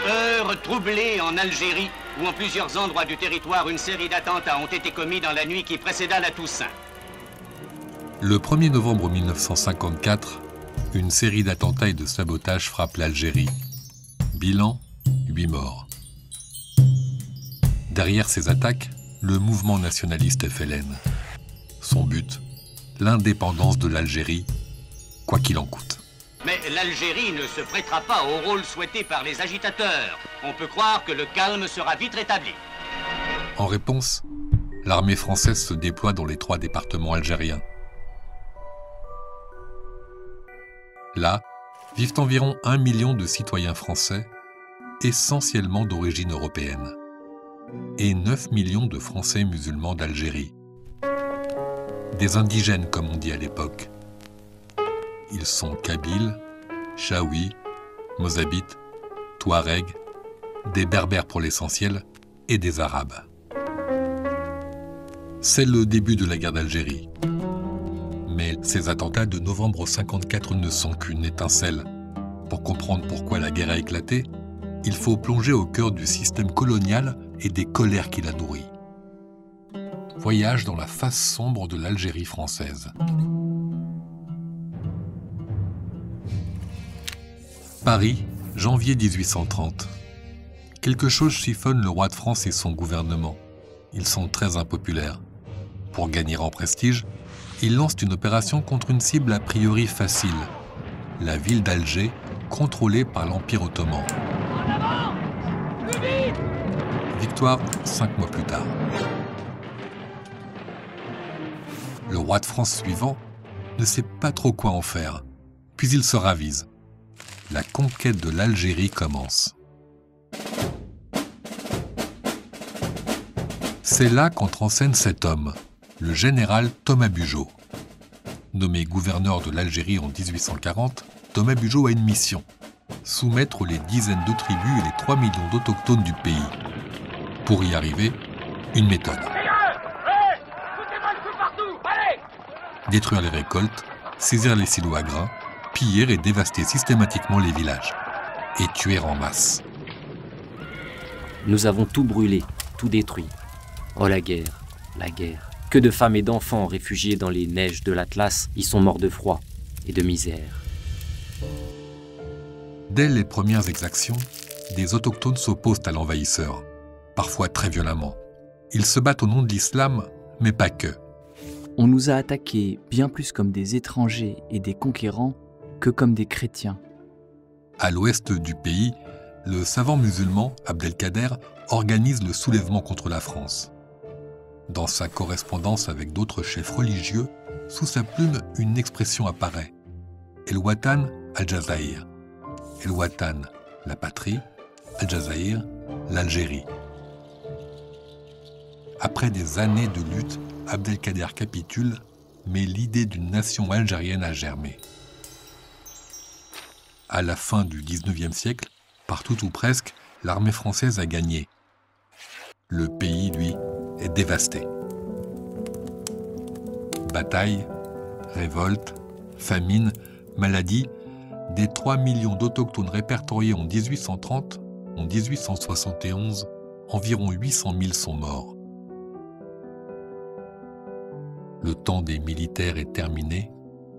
Heure troublée en Algérie, où en plusieurs endroits du territoire, une série d'attentats ont été commis dans la nuit qui précéda la Toussaint. Le 1er novembre 1954, une série d'attentats et de sabotages frappe l'Algérie. Bilan, 8 morts. Derrière ces attaques, le mouvement nationaliste FLN. Son but, l'indépendance de l'Algérie, quoi qu'il en coûte. Mais l'Algérie ne se prêtera pas au rôle souhaité par les agitateurs. On peut croire que le calme sera vite rétabli. En réponse, l'armée française se déploie dans les 3 départements algériens. Là, vivent environ 1 million de citoyens français, essentiellement d'origine européenne, et 9 millions de Français musulmans d'Algérie. Des indigènes, comme on dit à l'époque. Ils sont Kabyles, Chaouis, Mozabites, Touaregs, des Berbères pour l'essentiel et des Arabes. C'est le début de la guerre d'Algérie. Mais ces attentats de novembre 1954 ne sont qu'une étincelle. Pour comprendre pourquoi la guerre a éclaté, il faut plonger au cœur du système colonial et des colères qu'il a nourries. Voyage dans la face sombre de l'Algérie française. Paris, janvier 1830. Quelque chose chiffonne le roi de France et son gouvernement. Ils sont très impopulaires. Pour gagner en prestige, ils lancent une opération contre une cible a priori facile, la ville d'Alger, contrôlée par l'Empire ottoman. En avant! Plus vite! Victoire 5 mois plus tard. Le roi de France suivant ne sait pas trop quoi en faire, puis il se ravise. La conquête de l'Algérie commence. C'est là qu'entre en scène cet homme, le général Thomas Bugeaud. Nommé gouverneur de l'Algérie en 1840, Thomas Bugeaud a une mission, soumettre les dizaines de tribus et les 3 millions d'autochtones du pays. Pour y arriver, une méthode. Détruire les récoltes, saisir les silos à grains, piller et dévaster systématiquement les villages. Et tuer en masse. Nous avons tout brûlé, tout détruit. Oh la guerre, la guerre. Que de femmes et d'enfants réfugiés dans les neiges de l'Atlas y sont morts de froid et de misère. Dès les premières exactions, des autochtones s'opposent à l'envahisseur, parfois très violemment. Ils se battent au nom de l'islam, mais pas que. On nous a attaqués bien plus comme des étrangers et des conquérants que comme des chrétiens. À l'ouest du pays, le savant musulman Abdelkader organise le soulèvement contre la France. Dans sa correspondance avec d'autres chefs religieux, sous sa plume, une expression apparaît. El-Watan al-Jazaïr. El-Watan, la patrie, al-Jazaïr, l'Algérie. Après des années de lutte, Abdelkader capitule, mais l'idée d'une nation algérienne a germé. À la fin du XIXe siècle, partout ou presque, l'armée française a gagné. Le pays, lui, est dévasté. Batailles, révoltes, famines, maladies, des 3 millions d'autochtones répertoriés en 1830, en 1871, environ 800 000 sont morts. Le temps des militaires est terminé,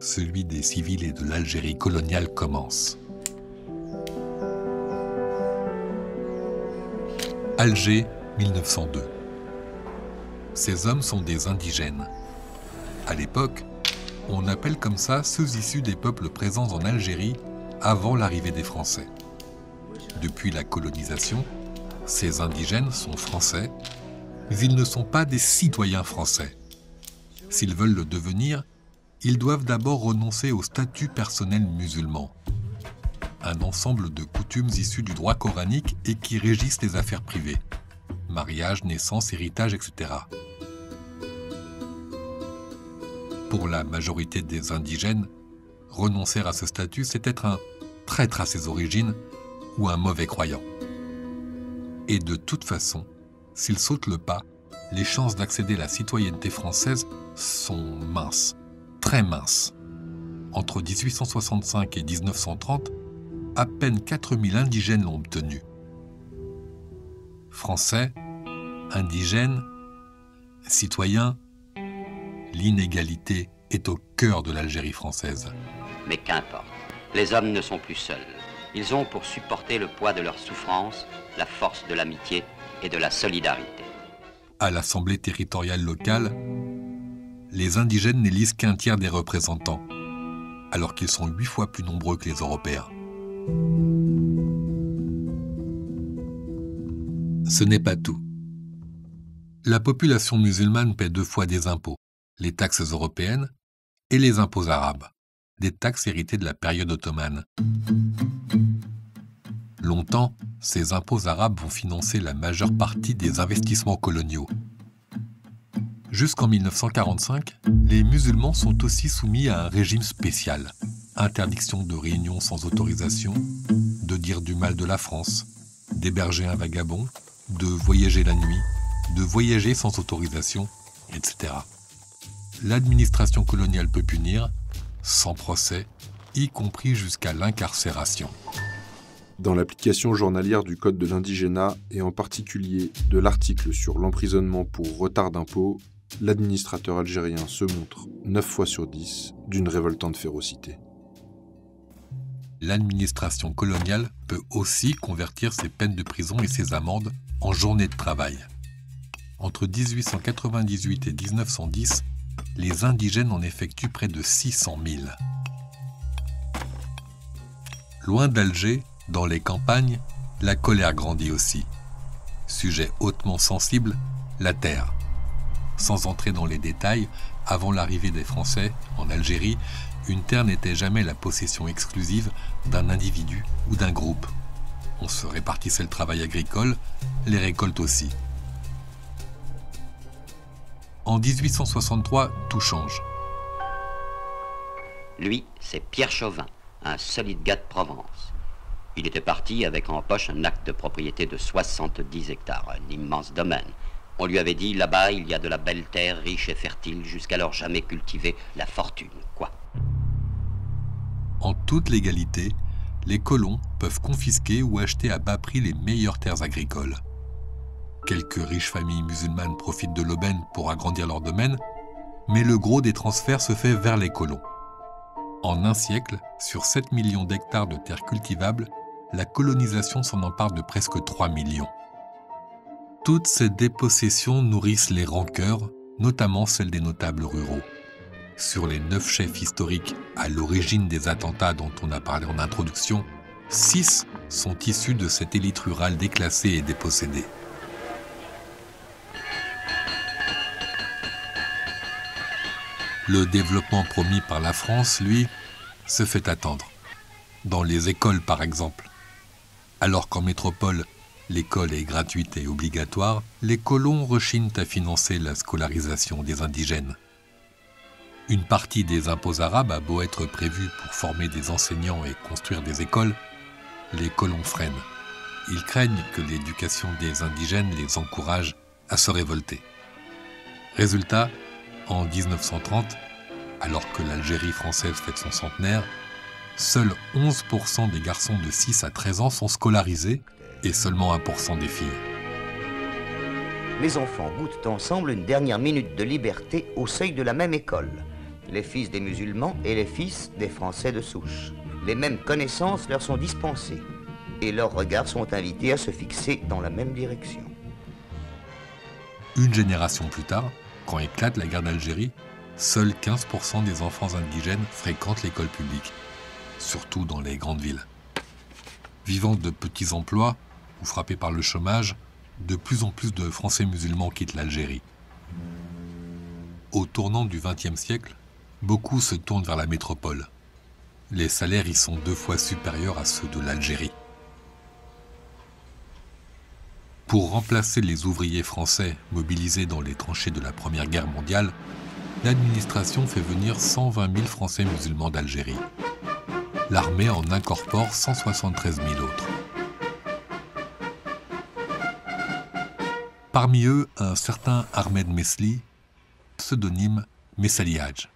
celui des civils et de l'Algérie coloniale commence. Alger, 1902. Ces hommes sont des indigènes. À l'époque, on appelle comme ça ceux issus des peuples présents en Algérie avant l'arrivée des Français. Depuis la colonisation, ces indigènes sont français, mais ils ne sont pas des citoyens français. S'ils veulent le devenir, ils doivent d'abord renoncer au statut personnel musulman, un ensemble de coutumes issues du droit coranique et qui régissent les affaires privées, mariage, naissance, héritage, etc. Pour la majorité des indigènes, renoncer à ce statut, c'est être un traître à ses origines ou un mauvais croyant. Et de toute façon, s'ils sautent le pas, les chances d'accéder à la citoyenneté française sont minces, très minces. Entre 1865 et 1930, à peine 4000 indigènes l'ont obtenu. Français, indigènes, citoyens, l'inégalité est au cœur de l'Algérie française. Mais qu'importe, les hommes ne sont plus seuls. Ils ont pour supporter le poids de leurs souffrances la force de l'amitié et de la solidarité. À l'Assemblée territoriale locale, les indigènes n'élisent qu'un tiers des représentants, alors qu'ils sont 8 fois plus nombreux que les Européens. Ce n'est pas tout. La population musulmane paie 2 fois des impôts, les taxes européennes et les impôts arabes, des taxes héritées de la période ottomane. Longtemps, ces impôts arabes vont financer la majeure partie des investissements coloniaux. Jusqu'en 1945, les musulmans sont aussi soumis à un régime spécial. Interdiction de réunion sans autorisation, de dire du mal de la France, d'héberger un vagabond, de voyager la nuit, de voyager sans autorisation, etc. L'administration coloniale peut punir, sans procès, y compris jusqu'à l'incarcération. Dans l'application journalière du Code de l'indigénat, et en particulier de l'article sur l'emprisonnement pour retard d'impôt, l'administrateur algérien se montre 9 fois sur 10 d'une révoltante férocité. L'administration coloniale peut aussi convertir ses peines de prison et ses amendes en journées de travail. Entre 1898 et 1910, les indigènes en effectuent près de 600 000. Loin d'Alger, dans les campagnes, la colère grandit aussi. Sujet hautement sensible, la terre. Sans entrer dans les détails, avant l'arrivée des Français en Algérie, une terre n'était jamais la possession exclusive d'un individu ou d'un groupe. On se répartissait le travail agricole, les récoltes aussi. En 1863, tout change. Lui, c'est Pierre Chauvin, un solide gars de Provence. Il était parti avec en poche un acte de propriété de 70 hectares, un immense domaine. On lui avait dit, là-bas, il y a de la belle terre, riche et fertile, jusqu'alors jamais cultivée, la fortune, quoi. En toute légalité, les colons peuvent confisquer ou acheter à bas prix les meilleures terres agricoles. Quelques riches familles musulmanes profitent de l'aubaine pour agrandir leur domaine, mais le gros des transferts se fait vers les colons. En un siècle, sur 7 millions d'hectares de terres cultivables, la colonisation s'en empare de presque 3 millions. Toutes ces dépossessions nourrissent les rancœurs, notamment celles des notables ruraux. Sur les 9 chefs historiques à l'origine des attentats dont on a parlé en introduction, 6 sont issus de cette élite rurale déclassée et dépossédée. Le développement promis par la France, lui, se fait attendre. Dans les écoles, par exemple. Alors qu'en métropole, l'école est gratuite et obligatoire, les colons rechignent à financer la scolarisation des indigènes. Une partie des impôts arabes a beau être prévue pour former des enseignants et construire des écoles, les colons freinent. Ils craignent que l'éducation des indigènes les encourage à se révolter. Résultat, en 1930, alors que l'Algérie française fête son centenaire, seuls 11% des garçons de 6 à 13 ans sont scolarisés et seulement 1% des filles. Les enfants goûtent ensemble une dernière minute de liberté au seuil de la même école. Les fils des musulmans et les fils des Français de souche. Les mêmes connaissances leur sont dispensées et leurs regards sont invités à se fixer dans la même direction. Une génération plus tard, quand éclate la guerre d'Algérie, seuls 15% des enfants indigènes fréquentent l'école publique, surtout dans les grandes villes. Vivant de petits emplois ou frappés par le chômage, de plus en plus de Français musulmans quittent l'Algérie. Au tournant du XXe siècle, beaucoup se tournent vers la métropole. Les salaires y sont 2 fois supérieurs à ceux de l'Algérie. Pour remplacer les ouvriers français mobilisés dans les tranchées de la Première Guerre mondiale, l'administration fait venir 120 000 Français musulmans d'Algérie. L'armée en incorpore 173 000 autres. Parmi eux, un certain Ahmed Mesli, pseudonyme Messaliadj.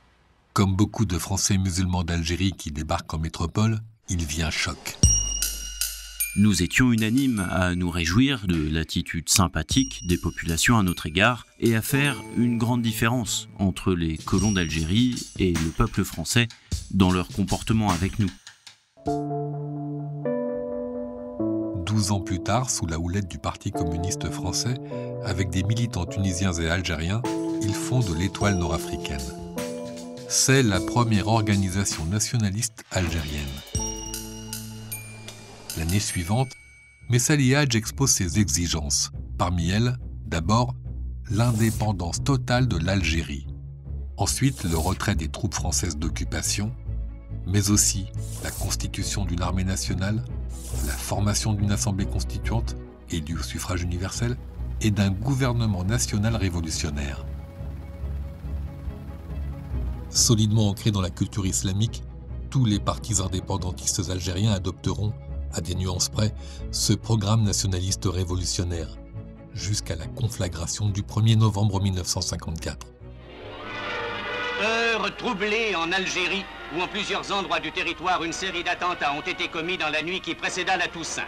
Comme beaucoup de Français musulmans d'Algérie qui débarquent en métropole, il vit un choc. Nous étions unanimes à nous réjouir de l'attitude sympathique des populations à notre égard et à faire une grande différence entre les colons d'Algérie et le peuple français dans leur comportement avec nous. 12 ans plus tard, sous la houlette du Parti communiste français, avec des militants tunisiens et algériens, ils fondent l'Étoile nord-africaine. C'est la première organisation nationaliste algérienne. L'année suivante, Messali Hadj expose ses exigences. Parmi elles, d'abord, l'indépendance totale de l'Algérie. Ensuite, le retrait des troupes françaises d'occupation, mais aussi la constitution d'une armée nationale, la formation d'une assemblée constituante, élue au suffrage universel, et d'un gouvernement national révolutionnaire. Solidement ancré dans la culture islamique, tous les partis indépendantistes algériens adopteront, à des nuances près, ce programme nationaliste révolutionnaire, jusqu'à la conflagration du 1er novembre 1954. Heure troublée en Algérie, où en plusieurs endroits du territoire une série d'attentats ont été commis dans la nuit qui précéda la Toussaint.